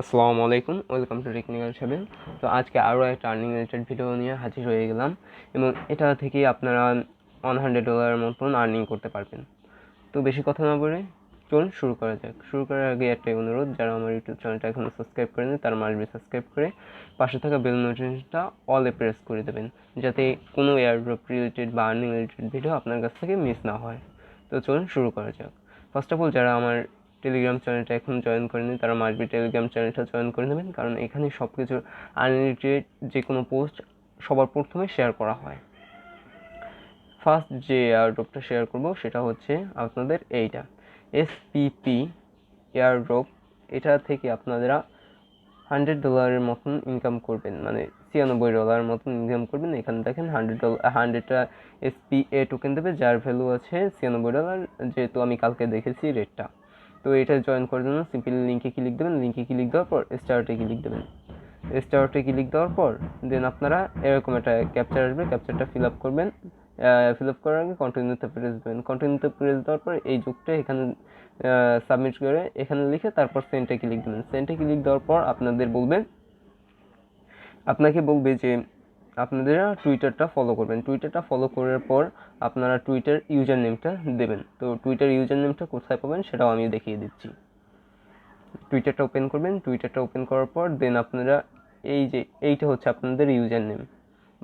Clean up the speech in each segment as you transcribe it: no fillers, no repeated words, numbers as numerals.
আসসালামু আলাইকুম, welcome to technical seven. তো আজকে আরও একটা আর্নিং রিলেটেড ভিডিও নিয়ে হাজির হয়ে গেলাম এবং এটা থেকে আপনারা $100 মতন আর্নিং করতে পারবেন। তো বেশি কথা না বলে চলুন শুরু করা যাক। শুরু করার আগে একটাই অনুরোধ, যারা আমার ইউটিউব চ্যানেলটা এখনও সাবস্ক্রাইব করেনি তারা মাস্ট সাবস্ক্রাইব করে পাশে থাকা বেল নোটিফিকেশনটা অলে প্রেস করে দেবেন, যাতে কোনো এয়ারড্রপ রিলেটেড বা আর্নিং রিলেটেড ভিডিও আপনার কাছ থেকে মিস না হয়। তো চলুন শুরু করা যাক। ফার্স্ট অফ অল, যারা আমার টেলিগ্রাম চ্যানেলটা এখন জয়েন করেনি তারা মাস্ট টেলিগ্রাম চ্যানেলটা জয়েন করে নেবেন, কারণ এখানে সব কিছু আনলিমিটেড যে কোনো পোস্ট সবার প্রথমে শেয়ার করা হয়। ফার্স্ট যে এয়ারড্রপটা শেয়ার করব সেটা হচ্ছে আপনাদের এইটা SPP এয়ারড্রপ। এটা থেকে আপনারা $100 মতন ইনকাম করবেন, মানে $96 মতন ইনকাম করবেন। এখানে দেখেন 100টা SPA টোকেন দেবে, যার ভ্যালু আছে $96, যেহেতু আমি কালকে দেখেছি রেটটা। তো এটা জয়েন করার জন্য সিম্পলি লিঙ্কে ক্লিক দেবেন। লিঙ্কে ক্লিক দেওয়ার পর স্টার্টে ক্লিক দেবেন। স্টার্টে ক্লিক দেওয়ার পর দেন আপনারা এরকম একটা ক্যাপচার আসবে, ক্যাপচারটা ফিল আপ করবেন। ফিল আপ করার আগে কন্টিনিউতে প্রেস দেবেন। কন্টিনিউতে প্রেস দেওয়ার পর এই যুগটা এখানে সাবমিট করে এখানে লিখে তারপর সেন্টে ক্লিক দেবেন। সেন্টে ক্লিক দেওয়ার পর আপনাকে বলবে যে আপনারা টুইটারটা ফলো করবেন। টুইটারটা ফলো করার পর আপনারা টুইটার ইউজার নেমটা দেবেন। তো টুইটার ইউজার নেমটা কোথায় পাবেন সেটাও আমি দেখিয়ে দিচ্ছি। টুইটারটা ওপেন করবেন। টুইটারটা ওপেন করার পর দেন আপনারা এইটা হচ্ছে আপনাদের ইউজার নেম,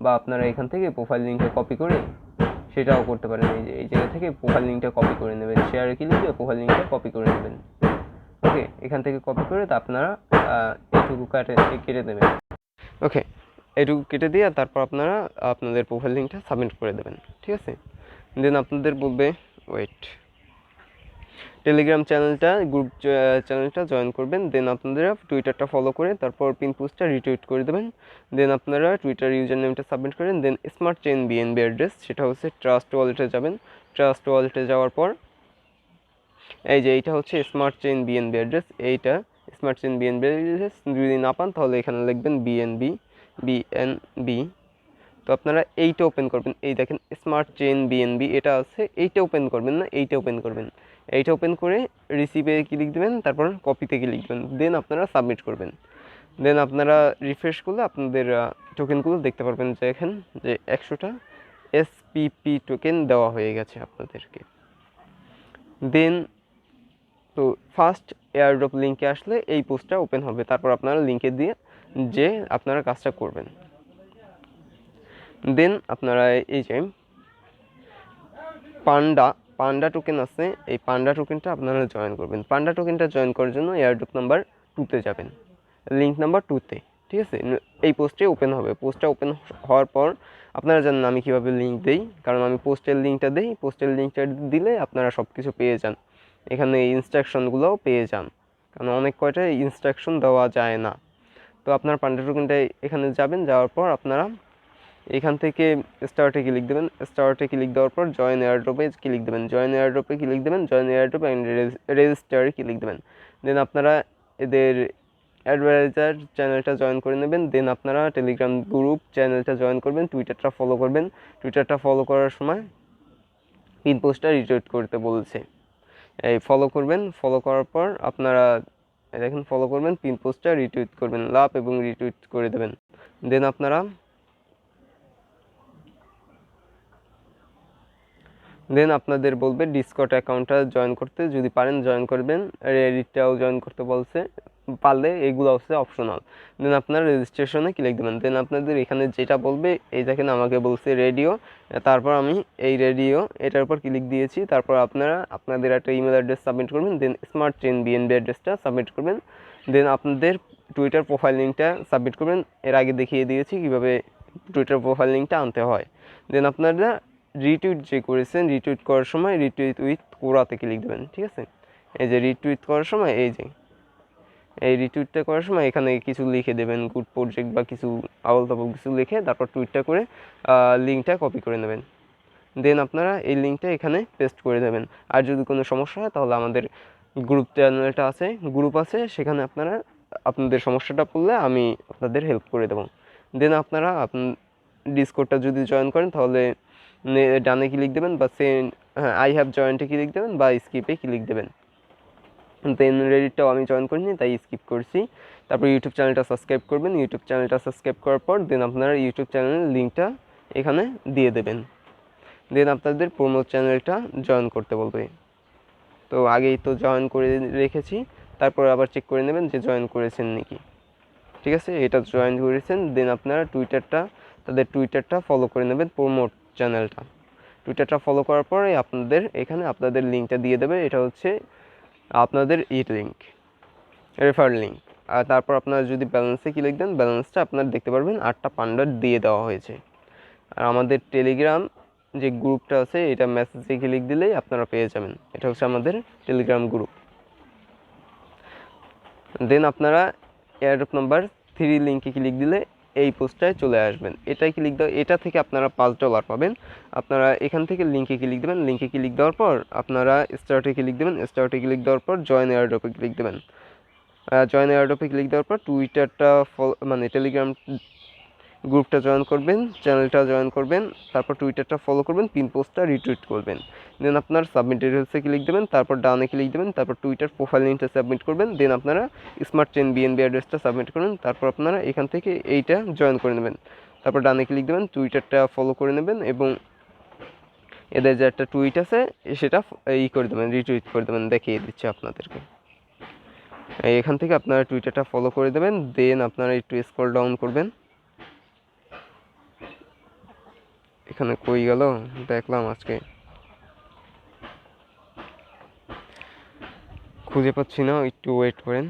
বা আপনারা এখান থেকে প্রোফাইল লিঙ্কটা কপি করে সেটাও করতে পারেন। এই জায়গা থেকে প্রোফাইল লিঙ্কটা কপি করে নেবেন। শেয়ারে ক্লিক দিয়ে প্রোফাইল লিঙ্কটা কপি করে নেবেন। ওকে, এখান থেকে কপি করে তা আপনারা এইটুকু কেটে দেবেন। ওকে, এইটুকু কেটে দিয়ে তারপর আপনারা আপনাদের প্রোফাইল লিঙ্কটা সাবমিট করে দেবেন। ঠিক আছে, দেন আপনাদের বলবে ওয়েট। টেলিগ্রাম গ্রুপ চ্যানেলটা জয়েন করবেন। দেন আপনারা টুইটারটা ফলো করে তারপর পিন পোস্টটা রিটুইট করে দেবেন। দেন আপনারা টুইটার ইউজার নেমটা সাবমিট করেন। দেন স্মার্ট চেইন BNB অ্যাড্রেস, সেটা হচ্ছে ট্রাস্ট ওয়ালেটে যাবেন। ট্রাস্ট ওয়ালেটে যাওয়ার পর এইটা হচ্ছে স্মার্ট চেইন BNB অ্যাড্রেস। এইটা স্মার্ট চেইন BNB অ্যাড্রেস যদি না পান তাহলে এখানে লিখবেন BNB। তো আপনারা এইটা ওপেন করবেন। এই দেখেন স্মার্ট চেইন BNB এটা আছে, এইটা ওপেন করবেন না, এইটা ওপেন করবেন। এইটা ওপেন করে রিসিভে ক্লিক দেবেন, তারপর কপিতে ক্লিক দেবেন। দেন আপনারা সাবমিট করবেন। দেন আপনারা রিফ্রেশ করলে আপনাদের টোকেনগুলো দেখতে পারবেন যে এখানে যে 100টা SPP টোকেন দেওয়া হয়ে গেছে আপনাদেরকে। দেন তো ফার্স্ট এয়ারড্রপ লিঙ্কে আসলে এই পোস্টটা ওপেন হবে, তারপর আপনারা লিঙ্কে দিয়ে যে আপনারা কাজটা করবেন। দেন আপনারা এই যে পান্ডা টোকেন আছে, এই পান্ডা টোকেনটা আপনারা জয়েন করবেন। পান্ডা টোকেনটা জয়েন করার জন্য এয়ারড্রপ নাম্বার 2-তে যাবেন, লিঙ্ক নাম্বার 2-তে। ঠিক আছে, এই পোস্টে ওপেন হবে। পোস্টটা ওপেন হওয়ার পর আপনারা জানেন আমি কীভাবে লিঙ্ক দিই, কারণ আমি পোস্টের লিঙ্কটা দিই। পোস্টের লিঙ্কটা দিলে আপনারা সব কিছু পেয়ে যান, এখানে ইনস্ট্রাকশনগুলোও পেয়ে যান, কারণ অনেক কয়টা ইনস্ট্রাকশন দেওয়া যায় না। তো আপনার পান্ডা টোকেনটা এখানে যাবেন, যাওয়ার পর আপনারা এখান থেকে স্টার্টে ক্লিক দেবেন। স্টার্টে ক্লিক দেওয়ার পর জয়েন এয়ারড্রপে ক্লিক দেবেন। জয়েন এয়ারড্রপে ক্লিক দেবেন। জয়েন এয়ারড্রপ অ্যান্ড রেজিস্টারে ক্লিক দেবেন। দেন আপনারা এদের অ্যাডভাইজার চ্যানেলটা জয়েন করে নেবেন। দেন আপনারা টেলিগ্রাম গ্রুপ চ্যানেলটা জয়েন করবেন। টুইটারটা ফলো করবেন। টুইটারটা ফলো করার সময় পিন পোস্টটা রিটুইট করতে বলছে, এই ফলো করবেন। ফলো করার পর আপনারা দেখেন ফলো করবেন, পিন পোস্টটা রিটুইট করবেন, লাভ এবং রিটুইট করে দেবেন। দেন আপনাদের বলবে ডিসকর্ড অ্যাকাউন্টটা জয়েন করতে, যদি পারেন জয়েন করবেন। রেডিটটাও জয়েন করতে বলছে, পারলে এগুলো হচ্ছে অপশনাল। দেন আপনারা রেজিস্ট্রেশনে ক্লিক দেবেন। দেন আপনাদের এখানে যেটা বলবে, এই দেখেন আমাকে বলছে রেডিও, তারপর আমি এই রেডিও এটার উপর ক্লিক দিয়েছি। তারপর আপনারা আপনাদের একটা ইমেল অ্যাড্রেস সাবমিট করবেন। দেন স্মার্ট চেইন BNB অ্যাড্রেসটা সাবমিট করবেন। দেন আপনাদের টুইটার প্রোফাইল লিঙ্কটা সাবমিট করবেন। এর আগে দেখিয়ে দিয়েছি কীভাবে টুইটার প্রোফাইল লিঙ্কটা আনতে হয়। দেন আপনারা রিটুইট যে করেছেন, রিটুইট করার সময় রিটুইট উইথ কোরাতে ক্লিক দেবেন। ঠিক আছে, এই যে রিটুইট করার সময় এই রিটুইটটা করার সময় এখানে কিছু লিখে দেবেন, গুড প্রজেক্ট বা কিছু আবল তাবল কিছু লিখে তারপর টুইটটা করে লিঙ্কটা কপি করে নেবেন। দেন আপনারা এই লিঙ্কটা এখানে পেস্ট করে দেবেন। আর যদি কোনো সমস্যা হয় তাহলে আমাদের গ্রুপ চ্যানেলটা আছে, গ্রুপ আছে, সেখানে আপনারা আপনাদের সমস্যাটা পড়লে আমি আপনাদের হেল্প করে দেবো। দেন আপনারা ডিসকর্ডটা যদি জয়েন করেন তাহলে ডানে ক্লিক দেবেন, বা আই হ্যাভ জয়েন্টে ক্লিক দেবেন, বা স্কিপে ক্লিক দেবেন। দেন রেডিটটাও আমি জয়েন করিনি, তাই স্কিপ করছি। তারপর ইউটিউব চ্যানেলটা সাবস্ক্রাইব করবেন। ইউটিউব চ্যানেলটা সাবস্ক্রাইব করার পর দেন আপনারা ইউটিউব চ্যানেলের লিঙ্কটা এখানে দিয়ে দেবেন। দেন আপনাদের প্রোমো চ্যানেলটা জয়েন করতে বলবে। তো আগেই তো জয়েন করে রেখেছি, তারপর আবার চেক করে নেবেন যে জয়েন করেছেন নাকি। ঠিক আছে, এটা জয়েন করেছেন। দেন আপনারা তাদের টুইটারটা ফলো করে নেবেন, প্রোমোট চ্যানেলটা। টুইটারটা ফলো করার পরে আপনাদের এখানে আপনাদের লিঙ্কটা দিয়ে দেবে। এটা হচ্ছে আপনাদের লিঙ্ক, রেফার লিঙ্ক। আর তারপর আপনারা যদি ব্যালেন্সে ক্লিক দেন, ব্যালেন্সটা আপনারা দেখতে পারবেন 8টা পান্ডা দিয়ে দেওয়া হয়েছে। আর আমাদের টেলিগ্রাম যে গ্রুপটা আছে, এটা মেসেজে ক্লিক দিলেই আপনারা পেয়ে যাবেন। এটা হচ্ছে আমাদের টেলিগ্রাম গ্রুপ। দেন আপনারা এয়ারড্রপ নাম্বার 3 লিঙ্কে ক্লিক দিলে এই পোস্টটায় চলে আসবেন। এটাই ক্লিক দেওয়া, এটা থেকে আপনারা $5 পাবেন। আপনারা এখান থেকে লিঙ্কে ক্লিক দেবেন। লিঙ্কে ক্লিক দেওয়ার পর আপনারা স্টার্টে ক্লিক দেবেন। স্টার্টে ক্লিক দেওয়ার পর জয়েন এয়ারড্রপে ক্লিক দেবেন। জয়েন এয়ারড্রপে ক্লিক দেওয়ার পর টুইটারটা মানে টেলিগ্রাম গ্রুপটা জয়েন করবেন, চ্যানেলটা জয়েন করবেন, তারপর টুইটারটা ফলো করবেন, পিন পোস্টটা রিটুইট করবেন। দেন আপনার সাবমিট ডিটেলসে ক্লিক দেবেন, তারপর ডানে ক্লিক দেবেন, তারপর টুইটার প্রোফাইল লিঙ্কটা সাবমিট করবেন। দেন আপনারা স্মার্ট চেইন বিএনবি অ্যাড্রেসটা সাবমিট করবেন। তারপর আপনারা এখান থেকে এইটা জয়েন করে নেবেন। তারপর ডানে ক্লিক দেবেন, টুইটারটা ফলো করে নেবেন এবং এদের যে একটা টুইট আছে সেটা করে দেবেন, রিটুইট করে দেবেন। দেখিয়ে দিচ্ছি আপনাদেরকে। এখান থেকে আপনারা টুইটারটা ফলো করে দেবেন। দেন আপনারা একটু স্ক্রল ডাউন করবেন। এখানে কই গেল দেখলাম, আজকে খুঁজে পাচ্ছি না, একটু ওয়েট করেন।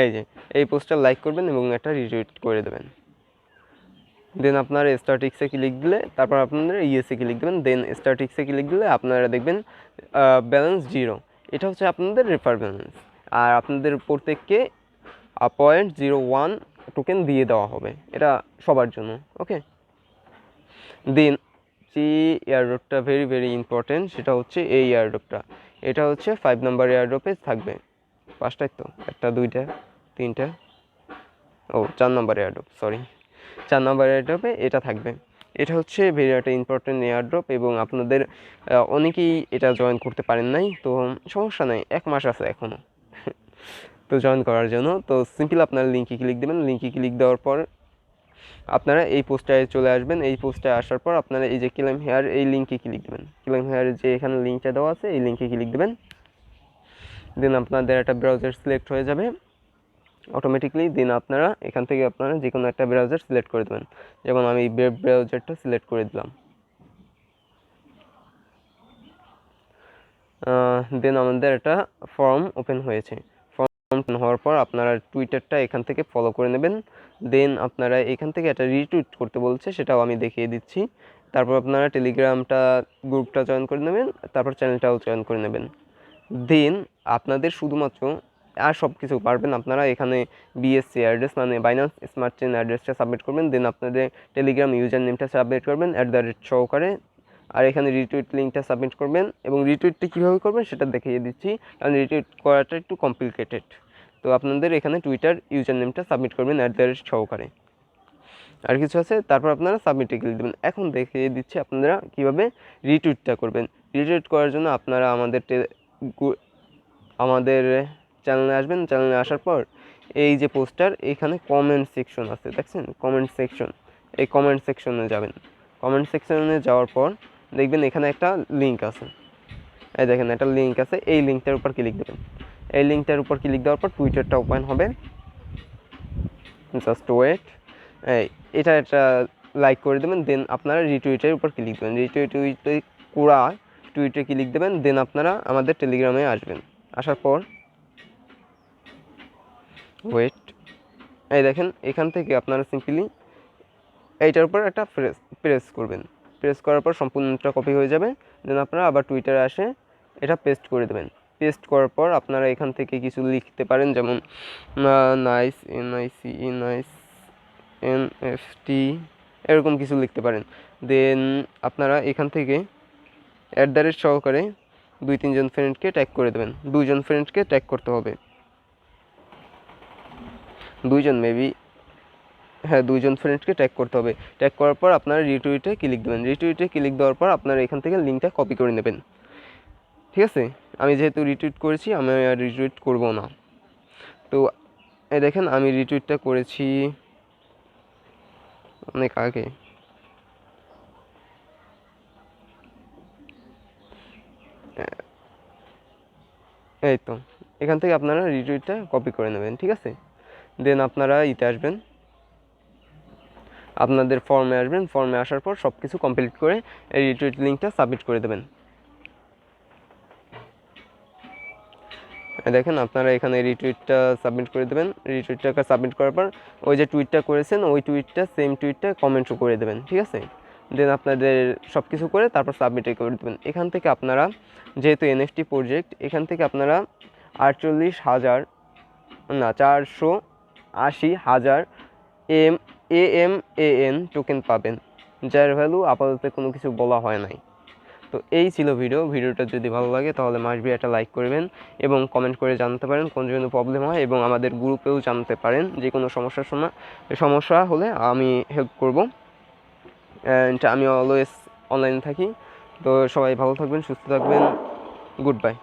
এই যে এই পোস্টটা লাইক করবেন এবং একটা রিটুইট করে দেবেন। দেন আপনারা স্ট্যাটিক্সে ক্লিক দিলে তারপর আপনারা ইএসএ ক্লিক দেবেন। দেন স্ট্যাটিক্সে ক্লিক দিলে আপনারা দেখবেন ব্যালেন্স 0। এটা হচ্ছে আপনাদের রেফার ব্যালেন্স। আর আপনাদের প্রত্যেককে 0.01 টোকেন দিয়ে দেওয়া হবে, এটা সবার জন্য। ওকে, দেন যে এয়ারড্রপটা ভেরি ভেরি ইম্পর্টেন্ট, সেটা হচ্ছে এই এয়ারড্রপটা। এটা হচ্ছে 5 নাম্বার এয়ারড্রপে থাকবে। 5টাই তো, 1টা 2টা 3টা, 4 নাম্বার এয়ারড্রপ, সরি 4 নাম্বার এয়ারড্রপে এটা থাকবে। এটা হচ্ছে ভেরি একটা ইম্পর্টেন্ট এয়ারড্রপ এবং আপনাদের অনেকেই এটা জয়েন করতে পারেন নাই, তো সমস্যা নেই, 1 মাস আছে এখনও তো জয়েন করার জন্য। তো সিম্পল আপনারা লিঙ্কে ক্লিক দেবেন। লিঙ্কে ক্লিক দেওয়ার পর আপনারা এই পোস্টটায় চলে আসবেন। এই পোস্টটায় আসার পর আপনারা এই যে ক্লেম হেয়ার, এই লিঙ্কে ক্লিক দেবেন। ক্লেম হেয়ারের যে এখানে লিঙ্কটা দেওয়া আছে, এই লিঙ্কে ক্লিক দেবেন। দেন আপনাদের একটা ব্রাউজার সিলেক্ট হয়ে যাবে অটোমেটিকলি। দেন আপনারা এখান থেকে আপনারা যে কোনো একটা ব্রাউজার সিলেক্ট করে দেবেন। যেমন আমি ওয়েব ব্রাউজারটা সিলেক্ট করে দিলাম। দেন আমাদের একটা ফর্ম ওপেন হয়েছে। ফর্ম হওয়ার পর আপনারা টুইটারটা এখান থেকে ফলো করে নেবেন। দেন আপনারা এখান থেকে একটা রিটুইট করতে বলছে, সেটাও আমি দেখিয়ে দিচ্ছি। তারপর আপনারা টেলিগ্রামটা গ্রুপটা জয়েন করে নেবেন, তারপর চ্যানেলটাও জয়েন করে নেবেন। দেন আপনাদের শুধুমাত্র আর সব কিছু পারবেন আপনারা এখানে বিএসসি অ্যাড্রেস মানে বাইন্যান্স স্মার্ট চেইন অ্যাড্রেসটা সাবমিট করবেন। দেন আপনাদের টেলিগ্রাম ইউজার নেমটা সাবমিট করবেন @ সহকারে। আর এখানে রিটুইট লিঙ্কটা সাবমিট করবেন এবং রিটুইটটা কীভাবে করবেন সেটা দেখিয়ে দিচ্ছি, কারণ রিটুইট করাটা একটু কমপ্লিকেটেড। তো আপনাদের এখানে টুইটার ইউজার নেমটা সাবমিট করবেন @ সহকারে। আর কিছু আছে, তারপর আপনারা সাবমিটে ক্লিক দেবেন। এখন দেখিয়ে দিচ্ছি আপনারা কীভাবে রিটুইটটা করবেন। রিটুইট করার জন্য আপনারা আমাদের চ্যানেলে আসবেন। চ্যানেলে আসার পর এই যে পোস্টার, এখানে কমেন্ট সেকশন আছে, দেখছেন কমেন্ট সেকশন, এই কমেন্ট সেকশনে যাবেন। কমেন্ট সেকশনে যাওয়ার পর দেখবেন এখানে একটা লিঙ্ক আছে, এই দেখেন একটা লিঙ্ক আছে, এই লিঙ্কটার উপর ক্লিক দেবেন। এই লিঙ্কটার উপর ক্লিক দেওয়ার পর টুইটারটা ওপেন হবে, জাস্ট ওয়েট। এটা একটা লাইক করে দেবেন। দেন আপনারা রিটুইটের উপর ক্লিক দেবেন। রিটুইটে করা টুইটে ক্লিক দেবেন। দেন আপনারা আমাদের টেলিগ্রামে আসবেন। আসার পর ওয়েট, এই দেখেন এখান থেকে আপনারা সিম্পলি এইটার উপর একটা প্রেস করবেন। প্রেস করার পর সম্পূর্ণটা কপি হয়ে যাবে। দেন আপনারা আবার টুইটারে আসে এটা পেস্ট করে দেবেন। পেস্ট করার পর আপনারা এখান থেকে কিছু লিখতে পারেন, যেমন নাইস নাইস NFT এরকম কিছু লিখতে পারেন। দেন আপনারা এখান থেকে @ সহকারে 2-3 জন ফ্রেন্ডকে ট্যাগ করে দেবেন। 2 জন ফ্রেন্ডকে ট্যাগ করতে হবে, 2 জন মেবি, হ্যাঁ 2 জন ফ্রেন্ডকে ট্যাগ করতে হবে। ট্যাগ করার পর আপনারা রিটুইটে ক্লিক দেবেন। রিটুইটে ক্লিক দেওয়ার পর আপনারা এখান থেকে লিঙ্কটা কপি করে নেবেন। ঠিক আছে, আমি যেহেতু রিটুইট করেছি আমি আর রিটুইট করব না। তো এই দেখেন আমি রিটুইটটা করেছি অনেক আগে। এই তো এখান থেকে আপনারা রিটুইটটা কপি করে নেবেন, ঠিক আছে। দেন আপনারা ইতে আসবেন, আপনাদের ফর্মে আসবেন, ফর্মে আসার পর সব কিছু কমপ্লিট করে এই রিটুইট লিঙ্কটা সাবমিট করে দেবেন। দেখেন আপনারা এখানে রিটুইটটা সাবমিট করে দেবেন। রিটুইটটাকে সাবমিট করার পর ওই যে টুইটটা করেছেন ওই টুইটটা সেম টুইটটা কমেন্টও করে দেবেন, ঠিক আছে। দেন আপনাদের সব কিছু করে তারপর সাবমিটে করে দেবেন। এখান থেকে আপনারা যেহেতু এনএফটি প্রজেক্ট, এখান থেকে আপনারা 480,000 AMAN টোকেন পাবেন, যার ভ্যালু আপাতত কোনো কিছু বলা হয় নাই। তো এই ছিল ভিডিওটা যদি ভালো লাগে তাহলে মাসবি একটা লাইক করবেন এবং কমেন্ট করে জানাতে পারেন কোন জন্য প্রবলেম হয়, এবং আমাদের গ্রুপেও জানাতে পারেন যে কোনো সমস্যা হলে আমি হেল্প করব। অ্যান্ড আমি অলওয়েজ অনলাইনে থাকি। তো সবাই ভালো থাকবেন, সুস্থ থাকবেন, গুড বাই।